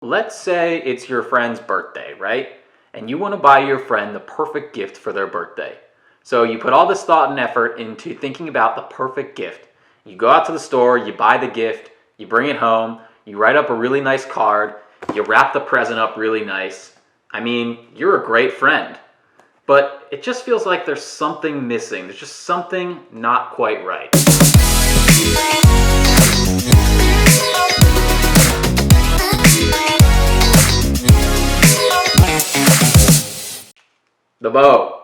Let's say it's your friend's birthday, right? And you want to buy your friend the perfect gift for their birthday. So you put all this thought and effort into thinking about the perfect gift. You go out to the store, you buy the gift, you bring it home, you write up a really nice card, you wrap the present up really nice. I mean, you're a great friend. But it just feels like there's something missing. There's just something not quite right. The bow.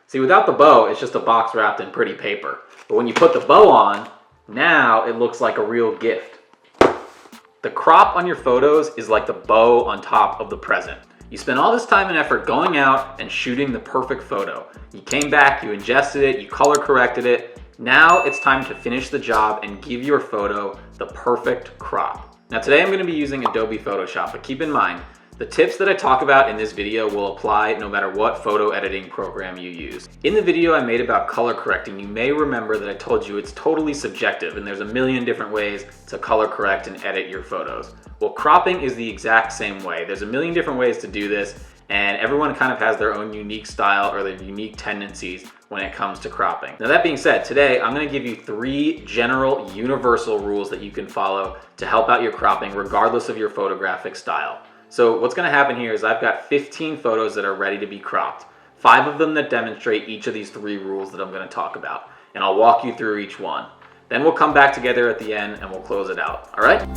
See, without the bow, it's just a box wrapped in pretty paper. But when you put the bow on, now it looks like a real gift. The crop on your photos is like the bow on top of the present. You spent all this time and effort going out and shooting the perfect photo. You came back, you ingested it, you color corrected it. Now it's time to finish the job and give your photo the perfect crop. Now today I'm going to be using Adobe Photoshop, but keep in mind, the tips that I talk about in this video will apply no matter what photo editing program you use. In the video I made about color correcting, you may remember that I told you it's totally subjective and there's a million different ways to color correct and edit your photos. Well, cropping is the exact same way. There's a million different ways to do this, and everyone kind of has their own unique style or their unique tendencies when it comes to cropping. Now that being said, today I'm going to give you 3 general universal rules that you can follow to help out your cropping regardless of your photographic style. So what's going to happen here is I've got 15 photos that are ready to be cropped, 5 of them that demonstrate each of these 3 rules that I'm going to talk about, and I'll walk you through each one. Then we'll come back together at the end and we'll close it out. All right?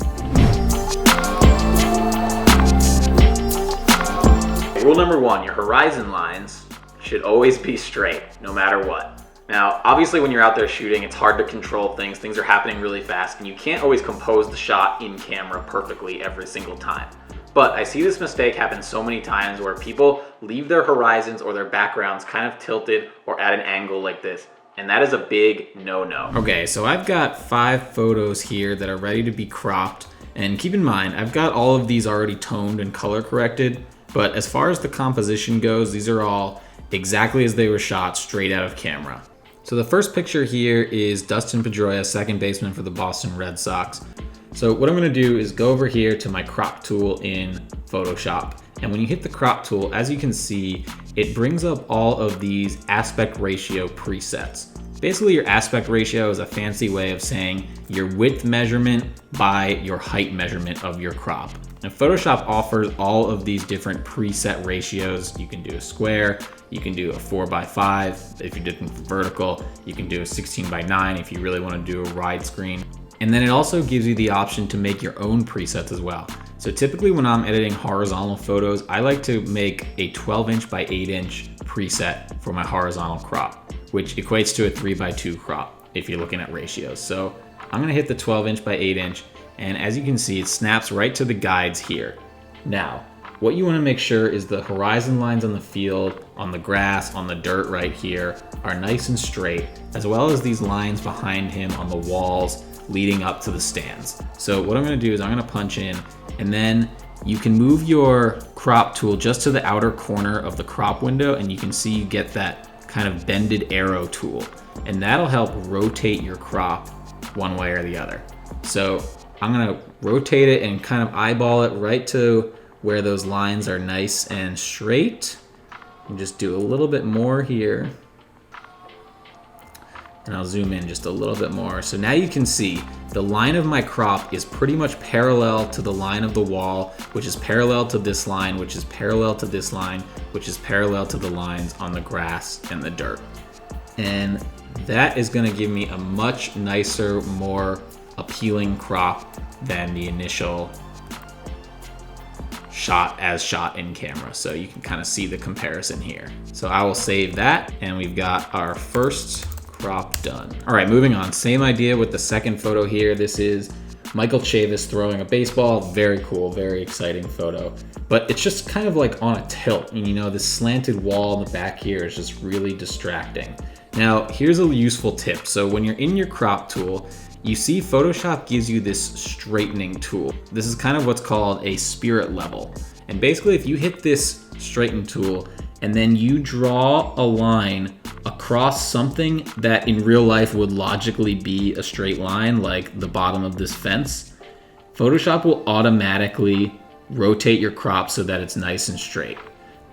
Rule number 1, your horizon lines should always be straight, no matter what. Now, obviously when you're out there shooting, it's hard to control things. Things are happening really fast, and you can't always compose the shot in camera perfectly every single time. But I see this mistake happen so many times where people leave their horizons or their backgrounds kind of tilted or at an angle like this. And that is a big no-no. Okay, so I've got 5 photos here that are ready to be cropped. And keep in mind, I've got all of these already toned and color corrected. But as far as the composition goes, these are all exactly as they were shot straight out of camera. So the first picture here is Dustin Pedroia, second baseman for the Boston Red Sox. So what I'm gonna do is go over here to my crop tool in Photoshop. And when you hit the crop tool, as you can see, it brings up all of these aspect ratio presets. Basically, your aspect ratio is a fancy way of saying your width measurement by your height measurement of your crop. Now, Photoshop offers all of these different preset ratios. You can do a square, you can do a 4:5. If you're doing vertical, you can do a 16:9 if you really wanna do a widescreen. And then it also gives you the option to make your own presets as well. So typically when I'm editing horizontal photos, I like to make a 12" by 8" preset for my horizontal crop, which equates to a 3:2 crop if you're looking at ratios. So I'm gonna hit the 12" by 8", and as you can see, it snaps right to the guides here. Now, what you wanna make sure is the horizon lines on the field, on the grass, on the dirt right here are nice and straight, as well as these lines behind him on the walls leading up to the stands. So what I'm gonna do is I'm gonna punch in, and then you can move your crop tool just to the outer corner of the crop window, and you can see you get that kind of bended arrow tool, and that'll help rotate your crop one way or the other. So I'm gonna rotate it and kind of eyeball it right to where those lines are nice and straight, and just do a little bit more here. And I'll zoom in just a little bit more. So now you can see the line of my crop is pretty much parallel to the line of the wall, which is parallel to this line, which is parallel to this line, which is parallel to the lines on the grass and the dirt. And that is gonna give me a much nicer, more appealing crop than the initial shot as shot in camera. So you can kind of see the comparison here. So I will save that, and we've got our first crop done. All right, moving on. Same idea with the second photo here. This is Michael Chavis throwing a baseball. Very cool, very exciting photo. But it's just kind of like on a tilt. And you know, this slanted wall in the back here is just really distracting. Now, here's a useful tip. So when you're in your crop tool, you see Photoshop gives you this straightening tool. This is kind of what's called a spirit level. And basically, if you hit this straighten tool and then you draw a line across something that in real life would logically be a straight line, like the bottom of this fence, Photoshop will automatically rotate your crop so that it's nice and straight.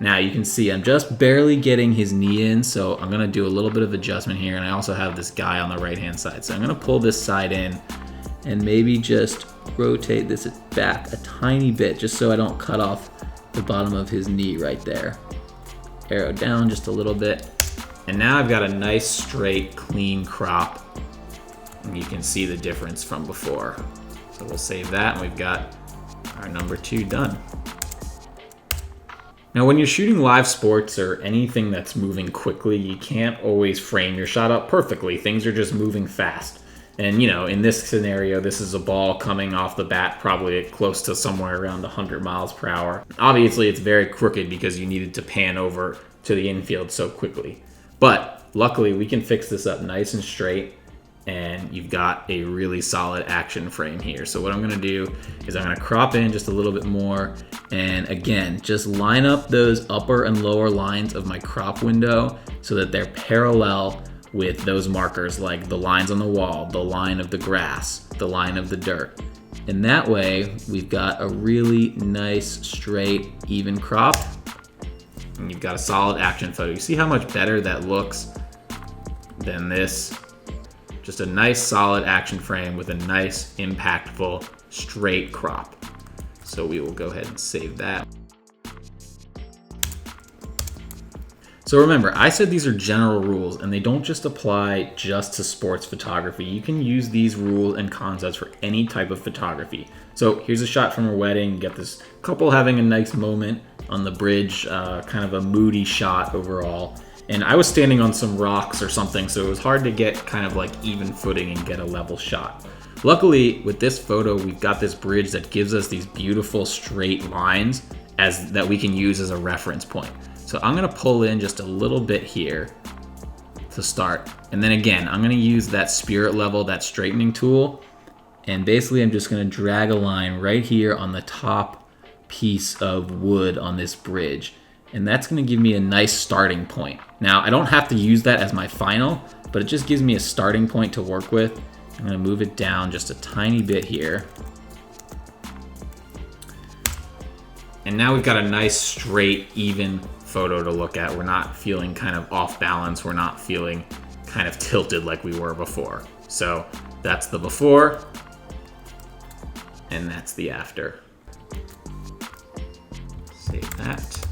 Now you can see I'm just barely getting his knee in, so I'm gonna do a little bit of adjustment here, and I also have this guy on the right-hand side. So I'm gonna pull this side in and maybe just rotate this back a tiny bit just so I don't cut off the bottom of his knee right there. Arrow down just a little bit. And now I've got a nice, straight, clean crop. And you can see the difference from before. So we'll save that, and we've got our number 2 done. Now, when you're shooting live sports or anything that's moving quickly, you can't always frame your shot up perfectly. Things are just moving fast. And, you know, in this scenario, this is a ball coming off the bat, probably at close to somewhere around 100 miles per hour. Obviously, it's very crooked because you needed to pan over to the infield so quickly. But luckily, we can fix this up nice and straight, and you've got a really solid action frame here. So what I'm gonna do is I'm gonna crop in just a little bit more, and again, just line up those upper and lower lines of my crop window so that they're parallel with those markers, like the lines on the wall, the line of the grass, the line of the dirt. And that way, we've got a really nice, straight, even crop, and you've got a solid action photo. You see how much better that looks than this? Just a nice solid action frame with a nice impactful straight crop. So we will go ahead and save that. So remember, I said these are general rules and they don't just apply just to sports photography. You can use these rules and concepts for any type of photography. So here's a shot from a wedding. You get this couple having a nice moment on the bridge, kind of a moody shot overall. And I was standing on some rocks or something, so it was hard to get kind of like even footing and get a level shot. Luckily, with this photo, we've got this bridge that gives us these beautiful straight lines that we can use as a reference point. So I'm gonna pull in just a little bit here to start. And then again, I'm gonna use that spirit level, that straightening tool. And basically I'm just gonna drag a line right here on the top piece of wood on this bridge. And that's gonna give me a nice starting point. Now, I don't have to use that as my final, but it just gives me a starting point to work with. I'm gonna move it down just a tiny bit here. And now we've got a nice, straight, even photo to look at. We're not feeling kind of off balance. We're not feeling kind of tilted like we were before. So that's the before, and that's the after. Save that.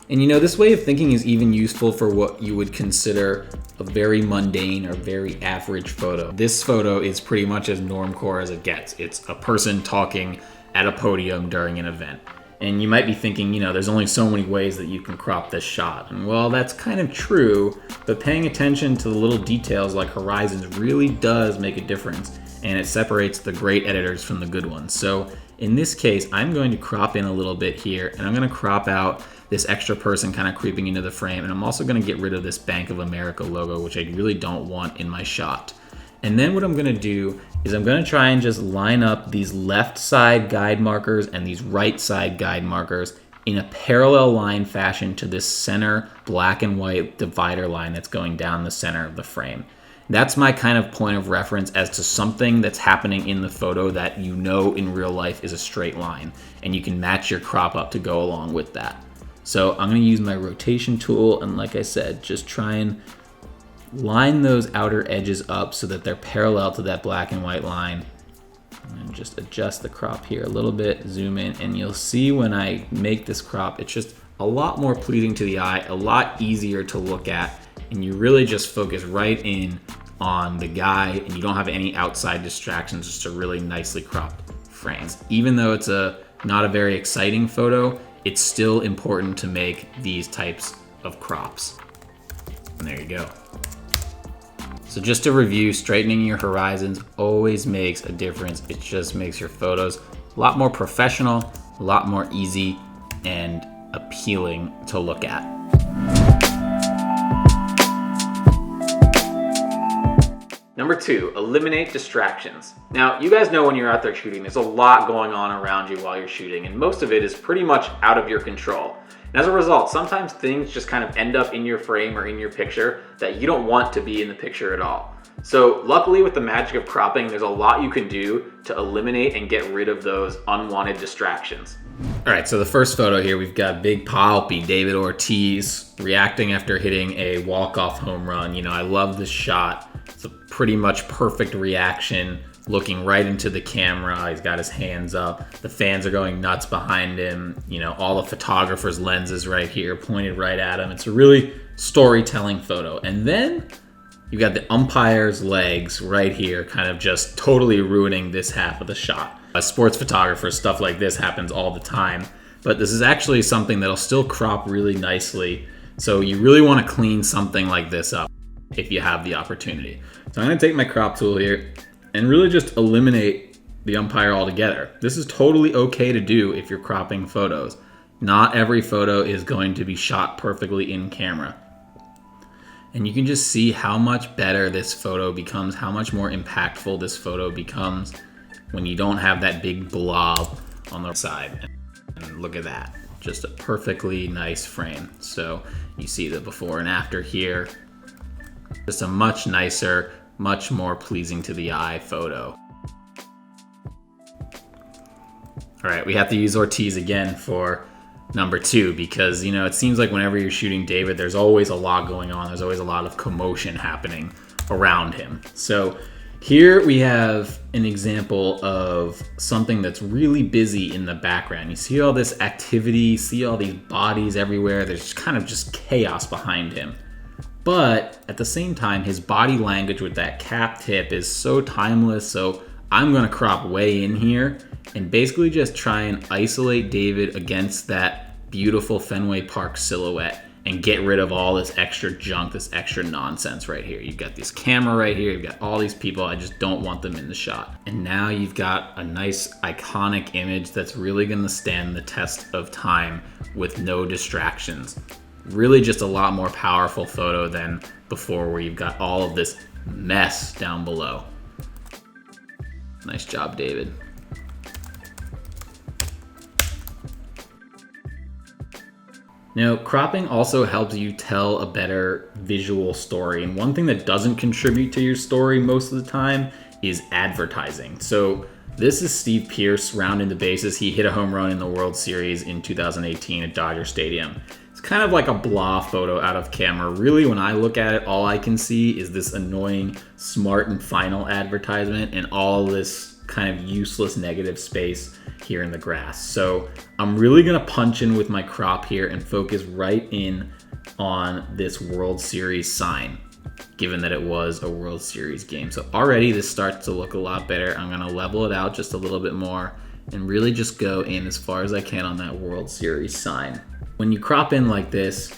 And you know, this way of thinking is even useful for what you would consider a very mundane or very average photo. This photo is pretty much as normcore as it gets. It's a person talking at a podium during an event. And you might be thinking, you know, there's only so many ways that you can crop this shot. And well, that's kind of true, but paying attention to the little details like horizons really does make a difference, and it separates the great editors from the good ones. So in this case, I'm going to crop in a little bit here, and I'm gonna crop out this extra person kind of creeping into the frame, and I'm also gonna get rid of this Bank of America logo, which I really don't want in my shot. And then what I'm gonna do is I'm gonna try and just line up these left side guide markers and these right side guide markers in a parallel line fashion to this center black and white divider line that's going down the center of the frame. That's my kind of point of reference as to something that's happening in the photo that you know in real life is a straight line, and you can match your crop up to go along with that. So I'm gonna use my rotation tool, and like I said, just try and line those outer edges up so that they're parallel to that black and white line. And just adjust the crop here a little bit, zoom in, and you'll see when I make this crop, it's just a lot more pleasing to the eye, a lot easier to look at, and you really just focus right in on the guy, and you don't have any outside distractions, just a really nicely cropped frame. Even though it's not a very exciting photo, it's still important to make these types of crops. And there you go. So just to review, straightening your horizons always makes a difference. It just makes your photos a lot more professional, a lot more easy, and appealing to look at. Number 2, eliminate distractions. Now, you guys know when you're out there shooting, there's a lot going on around you while you're shooting, and most of it is pretty much out of your control. And as a result, sometimes things just kind of end up in your frame or in your picture that you don't want to be in the picture at all. So luckily with the magic of cropping, there's a lot you can do to eliminate and get rid of those unwanted distractions. All right, so the first photo here, we've got Big Papi, David Ortiz, reacting after hitting a walk-off home run. You know, I love this shot. It's a pretty much perfect reaction, looking right into the camera. He's got his hands up. The fans are going nuts behind him. You know, all the photographers' lenses right here pointed right at him. It's a really storytelling photo. And then you've got the umpire's legs right here, kind of just totally ruining this half of the shot. As sports photographers, stuff like this happens all the time, but this is actually something that'll still crop really nicely. So you really want to clean something like this up if you have the opportunity. So I'm going to take my crop tool here and really just eliminate the umpire altogether. This is totally okay to do if you're cropping photos. Not every photo is going to be shot perfectly in camera. And you can just see how much better this photo becomes, how much more impactful this photo becomes when you don't have that big blob on the side. And look at that, just a perfectly nice frame. So you see the before and after here. Just a much nicer, much more pleasing to the eye photo. All right, we have to use Ortiz again for number 2 because, you know, it seems like whenever you're shooting David, there's always a lot going on. There's always a lot of commotion happening around him. So here we have an example of something that's really busy in the background. You see all this activity, see all these bodies everywhere. There's kind of just chaos behind him. But at the same time, his body language with that cap tip is so timeless. So I'm gonna crop way in here and basically just try and isolate David against that beautiful Fenway Park silhouette and get rid of all this extra junk, this extra nonsense right here. You've got this camera right here, you've got all these people, I just don't want them in the shot. And now you've got a nice iconic image that's really gonna stand the test of time with no distractions. Really just a lot more powerful photo than before where you've got all of this mess down below. Nice job, David. Now, cropping also helps you tell a better visual story. And one thing that doesn't contribute to your story most of the time is advertising. So this is Steve Pearce rounding the bases. He hit a home run in the World Series in 2018 at Dodger Stadium. It's kind of like a blah photo out of camera. Really, when I look at it, all I can see is this annoying Smart and Final advertisement and all this kind of useless negative space here in the grass. So I'm really gonna punch in with my crop here and focus right in on this World Series sign, given that it was a World Series game. So already this starts to look a lot better. I'm gonna level it out just a little bit more and really just go in as far as I can on that World Series sign. When you crop in like this,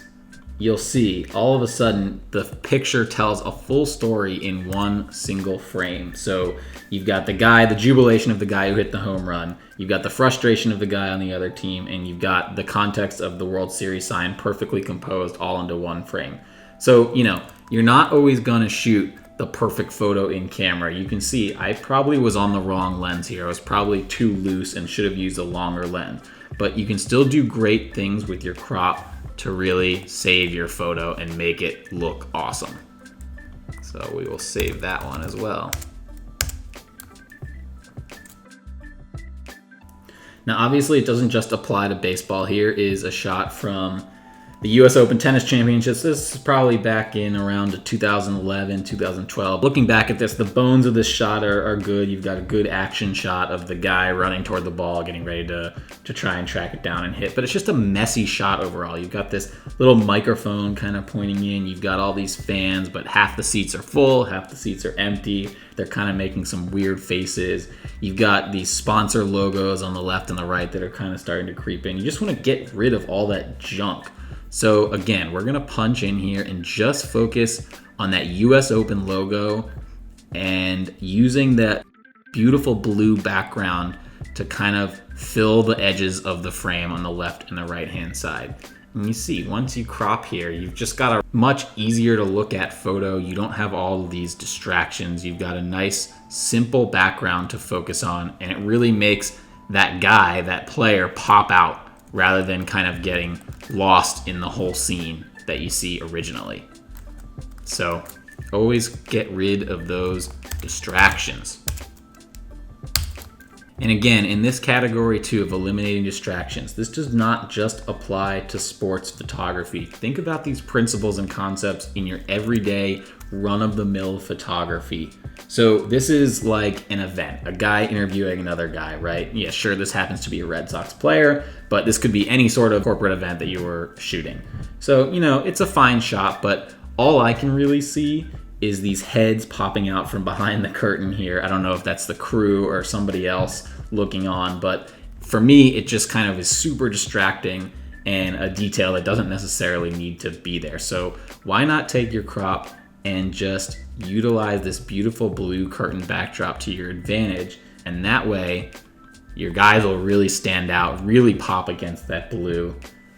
you'll see all of a sudden the picture tells a full story in one single frame. So you've got the guy, the jubilation of the guy who hit the home run, you've got the frustration of the guy on the other team, and you've got the context of the World Series sign perfectly composed all into one frame. So, you know, you're not always gonna shoot the perfect photo in camera. You can see I probably was on the wrong lens here. I was probably too loose and should have used a longer lens. But you can still do great things with your crop to really save your photo and make it look awesome. So we will save that one as well. Now obviously it doesn't just apply to baseball. Here is a shot from the US Open Tennis Championships. This is probably back in around 2011, 2012. Looking back at this, the bones of this shot are good. You've got a good action shot of the guy running toward the ball, getting ready to try and track it down and hit. But it's just a messy shot overall. You've got this little microphone kind of pointing in. You've got all these fans, but half the seats are full, half the seats are empty. They're kind of making some weird faces. You've got these sponsor logos on the left and the right that are kind of starting to creep in. You just want to get rid of all that junk. So again, we're gonna punch in here and just focus on that US Open logo and using that beautiful blue background to kind of fill the edges of the frame on the left and the right hand side. And you see, once you crop here, you've just got a much easier to look at photo. You don't have all of these distractions. You've got a nice, simple background to focus on, and it really makes that guy, that player, pop out rather than kind of getting lost in the whole scene that you see originally. So Always get rid of those distractions. And again, in this category too of eliminating distractions, this does not just apply to sports photography. Think about these principles and concepts in your everyday run-of-the-mill photography. So this is like an event, a guy interviewing another guy, right? Yeah, sure, this happens to be a Red Sox player, but this could be any sort of corporate event that you were shooting. So, it's a fine shot, but all I can really see is these heads popping out from behind the curtain here. I don't know if that's the crew or somebody else looking on, but for me, it just kind of is super distracting and a detail that doesn't necessarily need to be there. So why not take your crop and just utilize this beautiful blue curtain backdrop to your advantage? And that way, your guys will really stand out, really pop against that blue.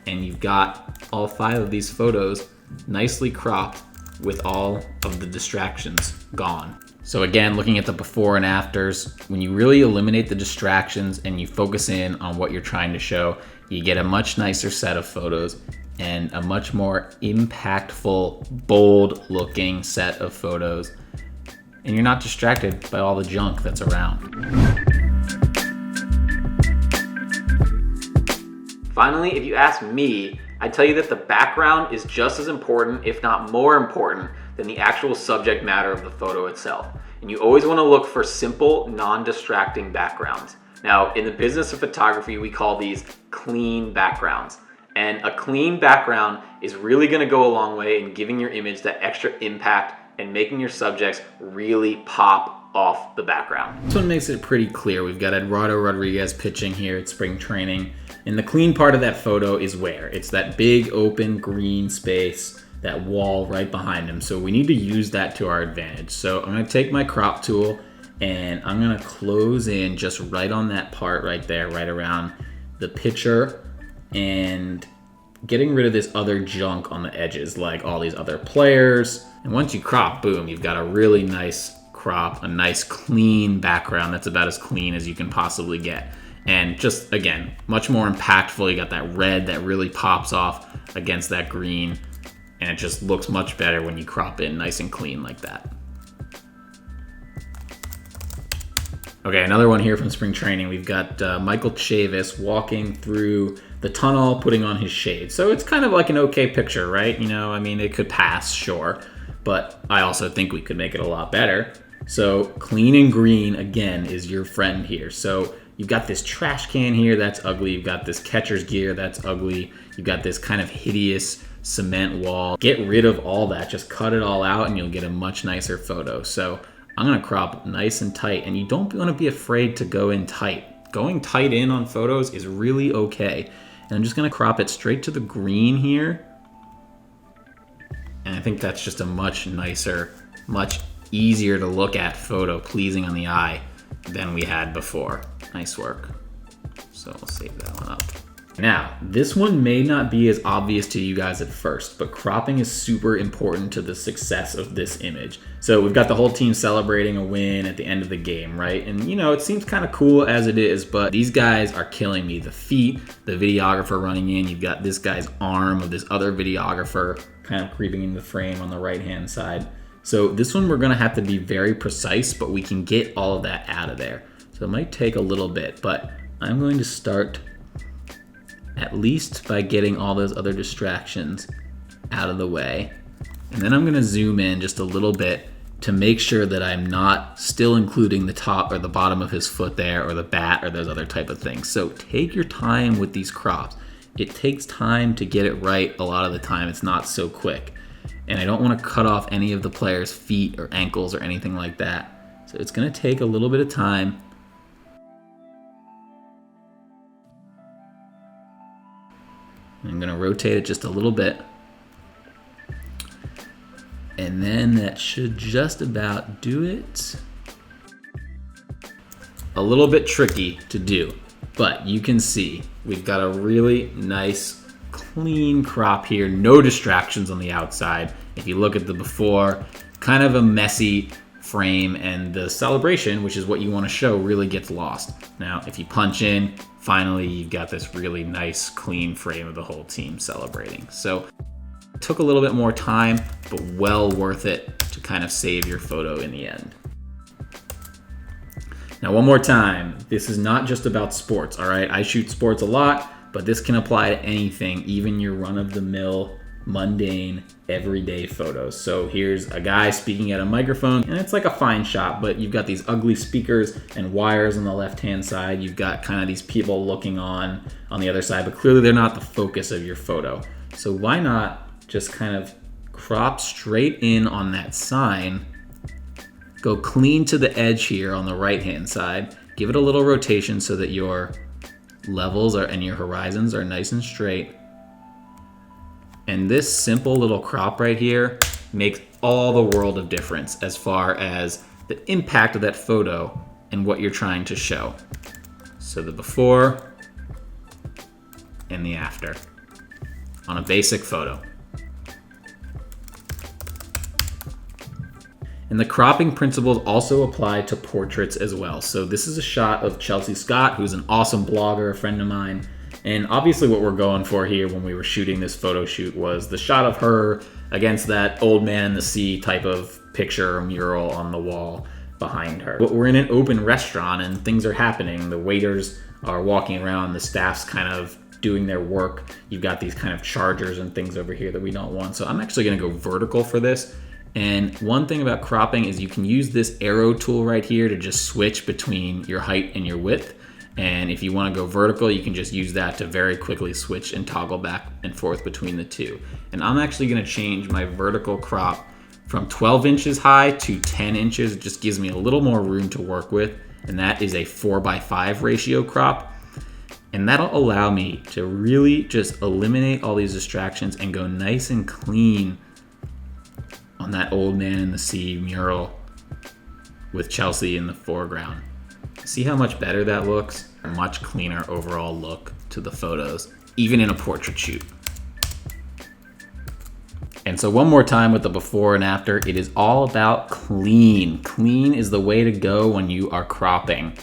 And you've got all 5 of these photos nicely cropped with all of the distractions gone. So again, looking at the before and afters, when you really eliminate the distractions and you focus in on what you're trying to show, you get a much nicer set of photos and a much more impactful, bold looking set of photos. And you're not distracted by all the junk that's around. Finally, if you ask me, I'd tell you that the background is just as important, if not more important, than the actual subject matter of the photo itself. And you always want to look for simple, non-distracting backgrounds. Now, in the business of photography, we call these clean backgrounds. And a clean background is really going to go a long way in giving your image that extra impact and making your subjects really pop off the background. This one makes it pretty clear. We've got Eduardo Rodriguez pitching here at spring training. And the clean part of that photo is where? It's that big open green space, that wall right behind him. So we need to use that to our advantage. So I'm gonna take my crop tool and I'm gonna close in just right on that part right there, right around the pitcher, and getting rid of this other junk on the edges, like all these other players. And once you crop, boom, you've got a really nice crop, a nice clean background that's about as clean as you can possibly get. And just, again, much more impactful. You got that red that really pops off against that green, and it just looks much better when you crop in nice and clean like that. Okay, another one here from spring training. We've got Michael Chavis walking through the tunnel, putting on his shades. So it's kind of like an okay picture, right? It could pass, sure, but I also think we could make it a lot better. So clean and green, again, is your friend here. So you've got this trash can here, that's ugly. You've got this catcher's gear, that's ugly. You've got this kind of hideous cement wall. Get rid of all that, just cut it all out and you'll get a much nicer photo. So I'm gonna crop nice and tight, and you don't wanna be afraid to go in tight. Going tight in on photos is really okay. And I'm just gonna crop it straight to the green here. And I think that's just a much nicer, much easier to look at photo, pleasing on the eye than we had before. Nice work. So we'll save that one up. Now, this one may not be as obvious to you guys at first, but cropping is super important to the success of this image. So we've got the whole team celebrating a win at the end of the game, right? And it seems kind of cool as it is, but these guys are killing me. The feet, the videographer running in, you've got this guy's arm of this other videographer kind of creeping in the frame on the right-hand side. So this one we're gonna have to be very precise, but we can get all of that out of there. So it might take a little bit, but I'm going to start at least by getting all those other distractions out of the way. And then I'm gonna zoom in just a little bit to make sure that I'm not still including the top or the bottom of his foot there, or the bat, or those other type of things. So take your time with these crops. It takes time to get it right. A lot of the time it's not so quick. And I don't wanna cut off any of the players' feet or ankles or anything like that. So it's gonna take a little bit of time. I'm gonna rotate it just a little bit. And then that should just about do it. A little bit tricky to do, but you can see we've got a really nice, clean crop here. No distractions on the outside. If you look at the before, kind of a messy frame, and the celebration, which is what you want to show, really gets lost. Now, if you punch in, finally, you've got this really nice, clean frame of the whole team celebrating. So took a little bit more time, but well worth it to kind of save your photo in the end. Now, one more time, this is not just about sports, all right? I shoot sports a lot, but this can apply to anything, even your run-of-the-mill, mundane, everyday photos. So here's a guy speaking at a microphone, and it's like a fine shot, but you've got these ugly speakers and wires on the left-hand side. You've got kind of these people looking on the other side, but clearly they're not the focus of your photo. So why not just kind of crop straight in on that sign, go clean to the edge here on the right-hand side, give it a little rotation so that your levels and your horizons are nice and straight. And this simple little crop right here makes all the world of difference as far as the impact of that photo and what you're trying to show. So the before and the after on a basic photo. And the cropping principles also apply to portraits as well. So this is a shot of Chelsea Scott, who's an awesome blogger, a friend of mine. And obviously what we're going for here when we were shooting this photo shoot was the shot of her against that old man in the sea type of picture or mural on the wall behind her. But we're in an open restaurant and things are happening. The waiters are walking around, the staff's kind of doing their work. You've got these kind of chargers and things over here that we don't want. So I'm actually gonna go vertical for this. And one thing about cropping is you can use this arrow tool right here to just switch between your height and your width. And if you want to go vertical, you can just use that to very quickly switch and toggle back and forth between the two. And I'm actually going to change my vertical crop from 12 inches high to 10 inches. It just gives me a little more room to work with. And that is a 4:5 ratio crop. And that'll allow me to really just eliminate all these distractions and go nice and clean on that old man in the sea mural with Chelsea in the foreground. See how much better that looks? A much cleaner overall look to the photos, even in a portrait shoot. And so one more time with the before and after, it is all about clean. Clean is the way to go when you are cropping.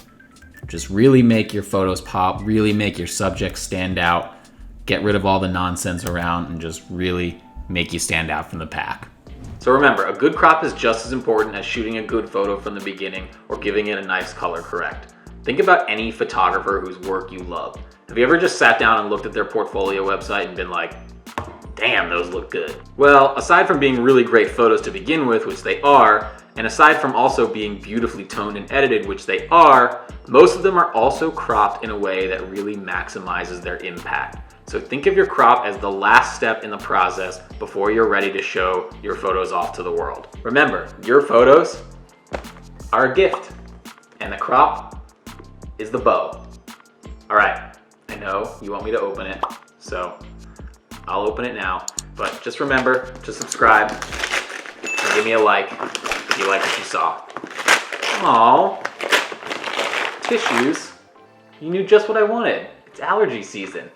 Just really make your photos pop, really make your subjects stand out, get rid of all the nonsense around, and just really make you stand out from the pack. So remember, a good crop is just as important as shooting a good photo from the beginning or giving it a nice color correct. Think about any photographer whose work you love. Have you ever just sat down and looked at their portfolio website and been like, damn, those look good? Well, aside from being really great photos to begin with, which they are, and aside from also being beautifully toned and edited, which they are, most of them are also cropped in a way that really maximizes their impact. So think of your crop as the last step in the process before you're ready to show your photos off to the world. Remember, your photos are a gift, and the crop is the bow. All right, I know you want me to open it, so I'll open it now, but just remember to subscribe and give me a like if you like what you saw. Aww, tissues. You knew just what I wanted. It's allergy season.